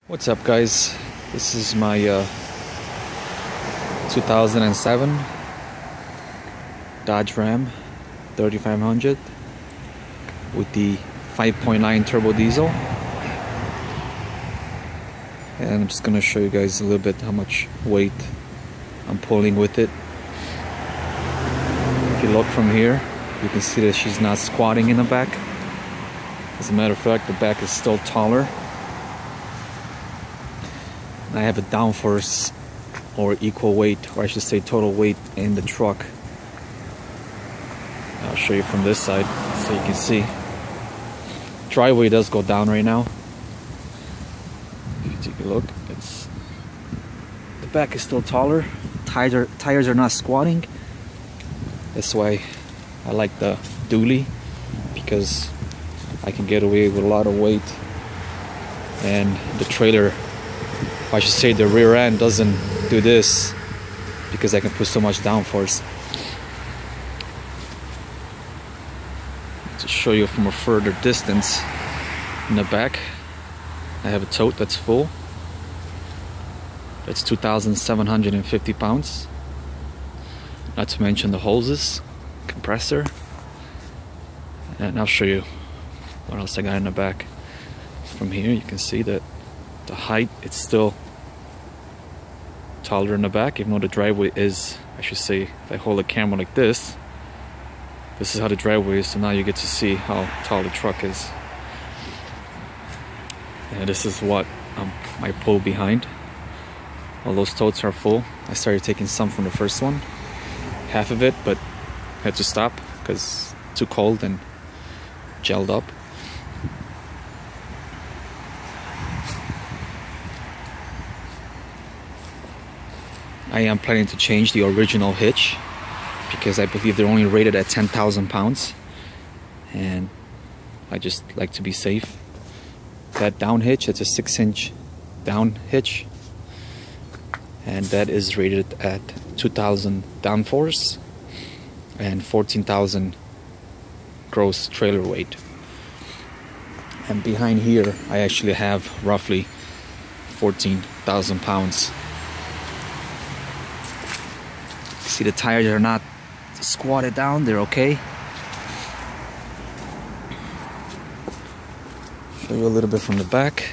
What's up, guys? This is my 2007 Dodge Ram 3500 with the 5.9 turbo diesel, and I'm just gonna show you guys a little bit how much weight I'm pulling with it. If you look from here, you can see that she's not squatting in the back. As a matter of fact, the back is still taller. I have a downforce or equal weight, or I should say total weight, in the truck. I'll show you from this side so you can see. Driveway does go down right now. If you take a look, the back is still taller. Tires are not squatting. That's why I like the dually, because I can get away with a lot of weight, and the trailer, I should say the rear end, doesn't do this because I can put so much downforce. To show you from a further distance, in the back I have a tote that's full. That's 2,750 pounds. Not to mention the hoses, compressor, and I'll show you what else I got in the back. From here you can see that the height, it's still taller in the back, even though the driveway is, I should say, if I hold the camera like this is how the driveway is, so now you get to see how tall the truck is. And this is what I pull behind. All those totes are full. I started taking some from the first one, half of it, but had to stop because it's too cold and gelled up. I am planning to change the original hitch because I believe they're only rated at 10,000 pounds, and I just like to be safe. That down hitch, it's a 6-inch down hitch, and that is rated at 2,000 downforce and 14,000 gross trailer weight. And behind here I actually have roughly 14,000 pounds. See, the tires are not squatted down, they're okay. Show you a little bit from the back.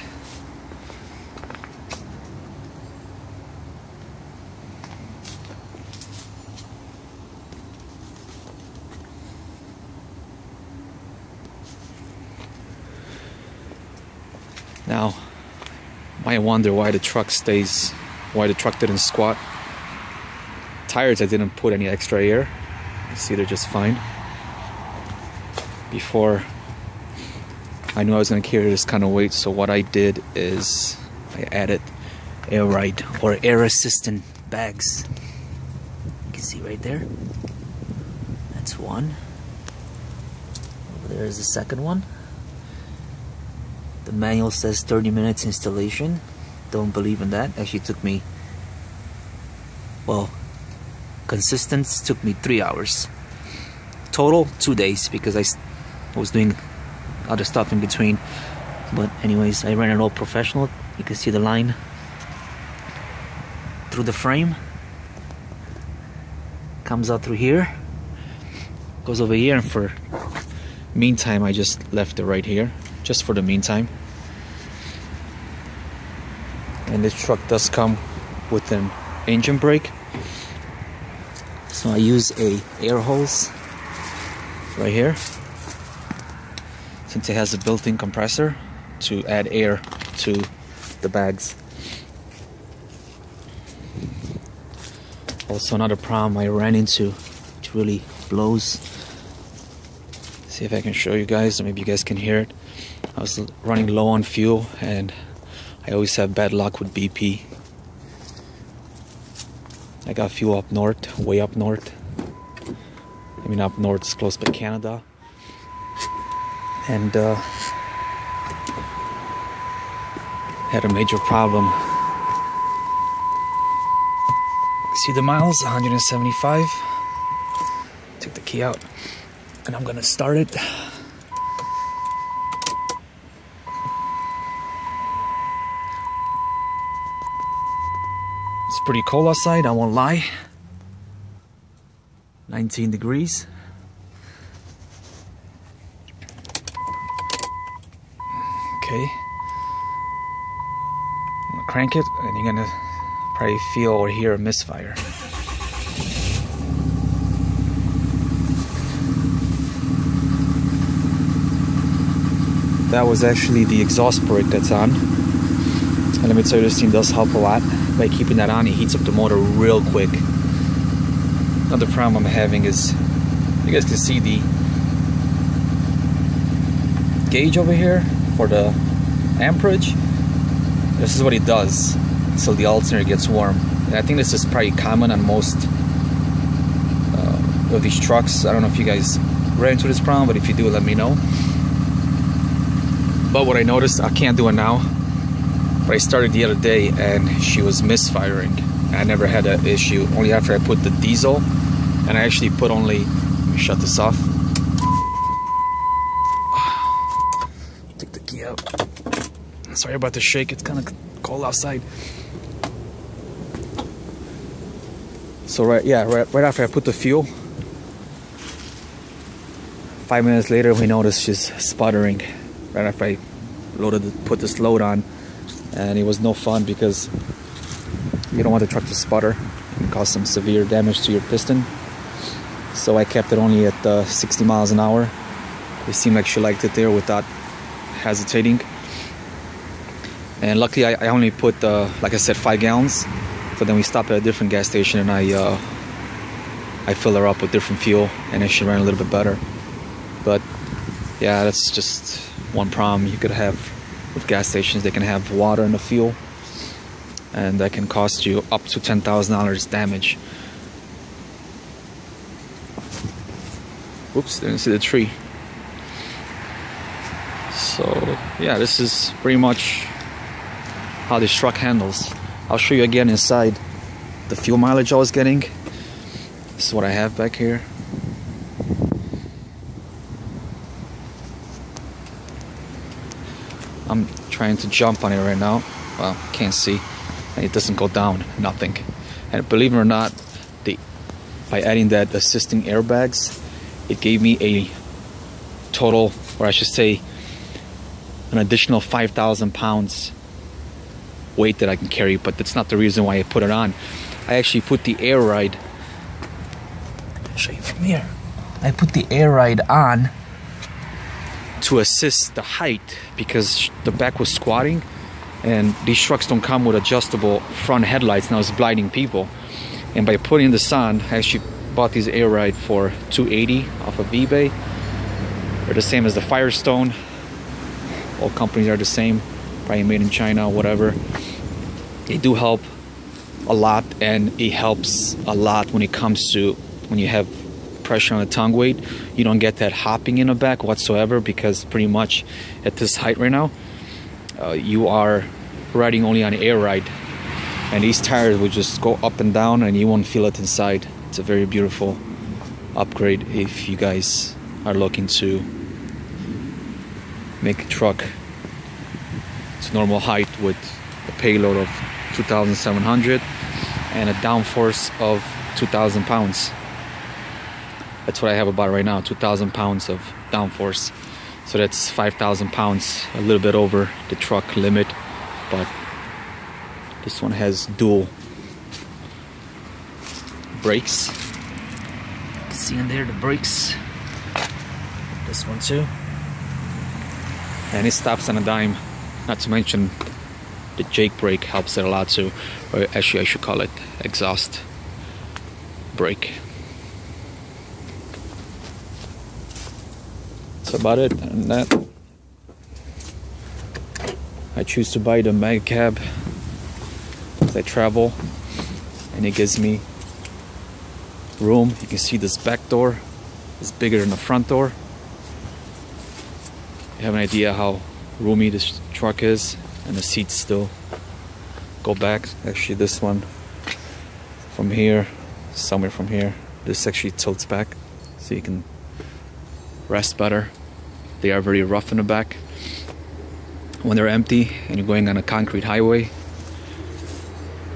Now, you might wonder why the truck didn't squat. Tires, I didn't put any extra air. You see, they're just fine. Before, I knew I was going to carry this kind of weight, so what I did is I added air ride or air assistant bags. You can see right there. That's one. Over there is the second one. The manual says 30 minutes installation. Don't believe in that. Actually, it took me, well, consistent took me 3 hours. Total 2 days, because I was doing other stuff in between. But anyways, I ran it all professional. You can see the line through the frame, comes out through here, goes over here, and for meantime I just left it right here, just for the meantime. And this truck does come with an engine brake, so I use a air hose right here, since it has a built-in compressor to add air to the bags. Also, another problem I ran into, which really blows. See if I can show you guys, or maybe you guys can hear it. I was running low on fuel, and I always have bad luck with BP. I got fuel up north, way up north. I mean, up north, it's close by Canada. And had a major problem. See the miles, 175. Take the key out, and I'm gonna start it. It's pretty cold outside, I won't lie. 19 degrees. Okay. I'm gonna crank it and you're gonna probably feel or hear a misfire. That was actually the exhaust brake that's on. And let me tell you, this thing does help a lot. By keeping that on, it heats up the motor real quick. Another problem I'm having is, you guys can see the gauge over here for the amperage. This is what it does until the alternator gets warm. And I think this is probably common on most of these trucks. I don't know if you guys ran into this problem, but if you do, let me know. But what I noticed, I can't do it now, but I started the other day and she was misfiring. I never had an issue, only after I put the diesel, and I actually put only, let me shut this off. Take the key out. Sorry about the shake, it's kind of cold outside. So right after I put the fuel, 5 minutes later we noticed she's sputtering. Right after I put this load on, and it was no fun because you don't want the truck to sputter. It can cause some severe damage to your piston. So I kept it only at 60 miles an hour. It seemed like she liked it there without hesitating. And luckily I only put, like I said, 5 gallons. So then we stopped at a different gas station and I fill her up with different fuel, and then she ran a little bit better. But yeah, that's just one problem you could have with gas stations. They can have water in the fuel, and that can cost you up to $10,000 damage. Oops, didn't see the tree. So yeah, this is pretty much how this truck handles. I'll show you again inside the fuel mileage I was getting. This is what I have back here. I'm trying to jump on it right now. Well, can't see. And it doesn't go down, nothing. And believe it or not, by adding that assisting airbags, it gave me a total, or I should say, an additional 5,000 pounds weight that I can carry, but that's not the reason why I put it on. I actually put the air ride, I'll show you from here. I put the air ride on to assist the height because the back was squatting, and these trucks don't come with adjustable front headlights. Now it's blinding people. And by putting this on, I actually bought these air ride for $280 off of eBay. They're the same as the Firestone. All companies are the same, probably made in China or whatever. They do help a lot, and it helps a lot when it comes to when you have pressure on the tongue weight. You don't get that hopping in the back whatsoever, because pretty much at this height right now, you are riding only on air ride, and these tires will just go up and down and you won't feel it inside. It's a very beautiful upgrade if you guys are looking to make a truck to normal height with a payload of 2,700 and a downforce of 2,000 pounds. That's what I have about right now, 2,000 pounds of downforce. So that's 5,000 pounds, a little bit over the truck limit, but this one has dual brakes. You can see in there the brakes. This one too. And it stops on a dime. Not to mention the Jake brake helps it a lot too. Or actually I should call it exhaust brake. That's about it. And that, I choose to buy the Mega Cab as I travel, and it gives me room. You can see this back door is bigger than the front door. You have an idea how roomy this truck is, and the seats still go back. Actually, this one from here, somewhere from here, this actually tilts back so you can rest better. They are very rough in the back. When they're empty and you're going on a concrete highway,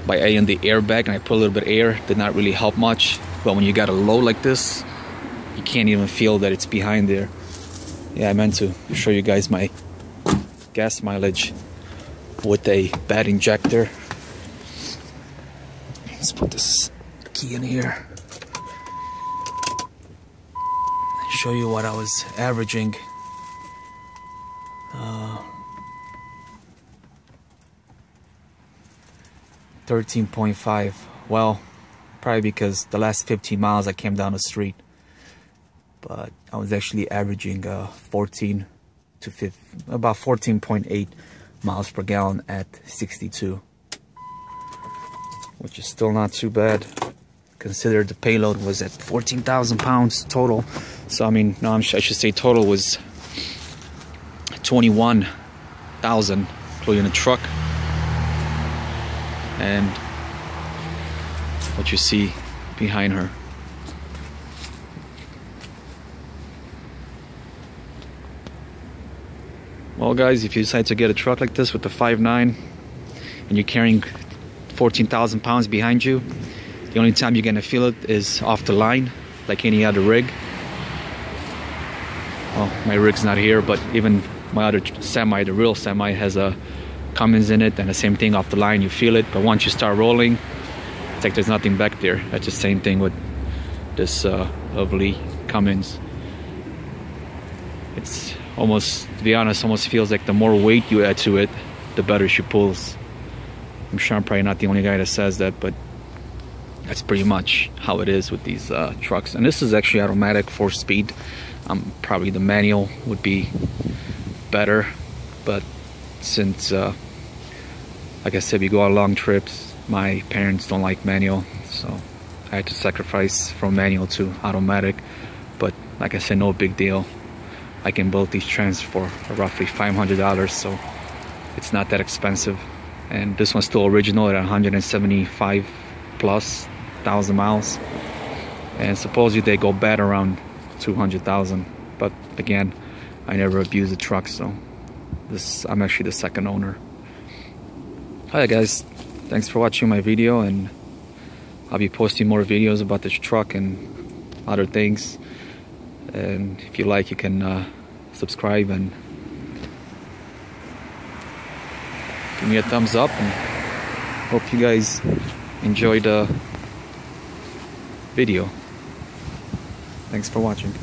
by adding the airbag, and I put a little bit of air. Did not really help much, but when you got a low like this, you can't even feel that it's behind there. Yeah, I meant to show you guys my gas mileage with a bad injector. Let's put this key in here. Show you what I was averaging. 13.5. Well, probably because the last 15 miles I came down the street, but I was actually averaging 14 to 15, about 14.8 miles per gallon at 62, which is still not too bad. Consider the payload was at 14,000 pounds total. So I mean, no, I should say total was 21,000, including the truck and what you see behind her. Well guys, if you decide to get a truck like this with the 5.9 and you're carrying 14,000 pounds behind you, the only time you're gonna feel it is off the line, like any other rig. Well, my rig's not here, but even my other semi, the real semi, has a Cummins in it, and the same thing off the line, you feel it. But once you start rolling, it's like there's nothing back there. That's the same thing with this lovely Cummins. It's almost, to be honest, almost feels like the more weight you add to it, the better she pulls. I'm sure I'm probably not the only guy that says that, but that's pretty much how it is with these trucks. And this is actually automatic 4-speed. Probably the manual would be better, but since like I said, we go on long trips, my parents don't like manual, so I had to sacrifice from manual to automatic. But like I said, no big deal. I can build these trans for roughly $500, so it's not that expensive. And this one's still original at 175 plus thousand miles, and supposedly they go bad around 200,000. But again, I never abuse the truck, so I'm actually the second owner. Alright guys, thanks for watching my video, and I'll be posting more videos about this truck and other things. And if you like, you can subscribe and give me a thumbs up, and hope you guys enjoyed the video. Thanks for watching.